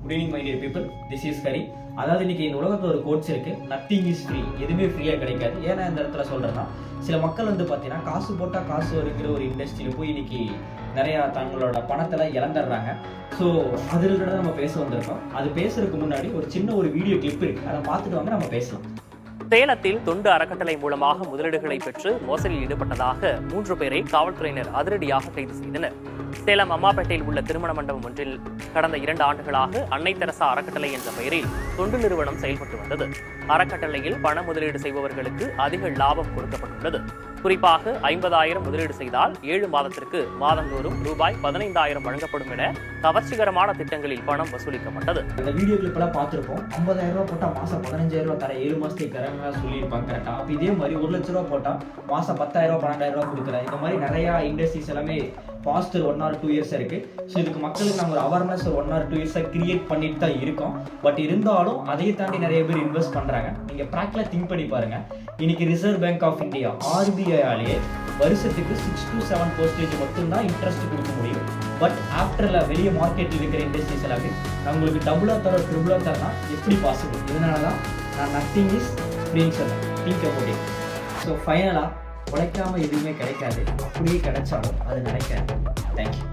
Good evening my dear people, this is Hari. அதாவது இன்னைக்கு இந்த உலகத்தில் ஒரு கோட்ஸ் இருக்கு, நத்திங் இஸ் ஃப்ரீ. எதுவுமே ஃப்ரீயாக கிடைக்காது. ஏன்னா இந்த இடத்துல சொல்றேன்னா, சில மக்கள் வந்து பார்த்தீங்கன்னா காசு போட்டால் காசு வருங்கிற ஒரு இண்டஸ்ட்ரியில் போய் இன்னைக்கு நிறையா தங்களோட பணத்தெல்லாம் இழந்துடுறாங்க. ஸோ அது இருக்கிறத நம்ம பேச வந்திருக்கோம். அது பேசுறதுக்கு முன்னாடி ஒரு சின்ன ஒரு வீடியோ கிளிப் இருக்கு, அதை பார்த்துட்டு வாங்க நம்ம பேசலாம். சேலத்தில் தொண்டு அறக்கட்டளை மூலமாக முதலீடுகளை பெற்று மோசடியில் ஈடுபட்டதாக 3 பேரை காவல்துறையினர் அதிரடியாக கைது செய்தனர். சேலம் அம்மாப்பேட்டையில் உள்ள திருமண மண்டபம் ஒன்றில் கடந்த 2 ஆண்டுகளாக அன்னை தெரசா அறக்கட்டளை என்ற பெயரில் தொண்டு நிறுவனம் செயல்பட்டு வந்தது. அறக்கட்டளையில் பண முதலீடு செய்பவர்களுக்கு அதிக லாபம் கொடுக்கப்பட்டுள்ளது. குறிப்பாக 50,000 முதலீடு செய்தால் 7 மாதத்திற்கு மாதந்தோறும் ரூபாய் 15,000 வழங்கப்படும் என கவர்ச்சிகரமான திட்டங்களில் பணம் வசூலிக்கப்பட்டது. இந்த வீடியோ கிளிப் எல்லாம் பார்த்துருப்போம். 50,000 ரூபாய் போட்டால் மாசம் 15,000 தர 7 மாசத்துக்கு தரங்க சொல்லியிருப்பாங்க கரெக்டா. அப்போ இதே மாதிரி 1,00,000 ரூபாய் போட்டால் மாசம் 10,000 12,000 கொடுக்குறாங்க. இந்த மாதிரி நிறைய இண்டஸ்ட்ரீஸ் எல்லாமே பாஸ்ட் 1 or 2 years இருக்கு. ஸோ இதுக்கு மக்களுக்கு நாங்கள் ஒரு அவேர்னஸ் 1 or 2 years கிரியேட் பண்ணிட்டு தான் இருக்கோம். பட் இருந்தாலும் அதையே தாண்டி நிறைய பேர் இன்வெஸ்ட் பண்றாங்க. நீங்க ப்ராக்டிகலா திங்க் பண்ணி பாருங்க. இன்னைக்கு reserve bank of India RBI வருஷத்துக்கு 6 to 7% மட்டும்தான் இன்ட்ரெஸ்ட் கொடுக்க முடியும். பட் ஆஃப்டர்ல வெளியே மார்க்கெட்டில் இருக்கிற இண்டஸ்ட்ரீஸ் எல்லாமே நான் உங்களுக்கு டபுளா தரோம் ட்ரிபிளா தரனா எப்படி பாசிபிள்? இதனால தான் நான் நத்திங் இஸ் ஃப்ரீன்னு சொன்னேன். Think about it. ஸோ ஃபைனலாக உழைக்காம எதுவுமே கிடைக்காது. அப்படியே கிடைச்சாலும் அது நினைக்காது. தேங்க்யூ.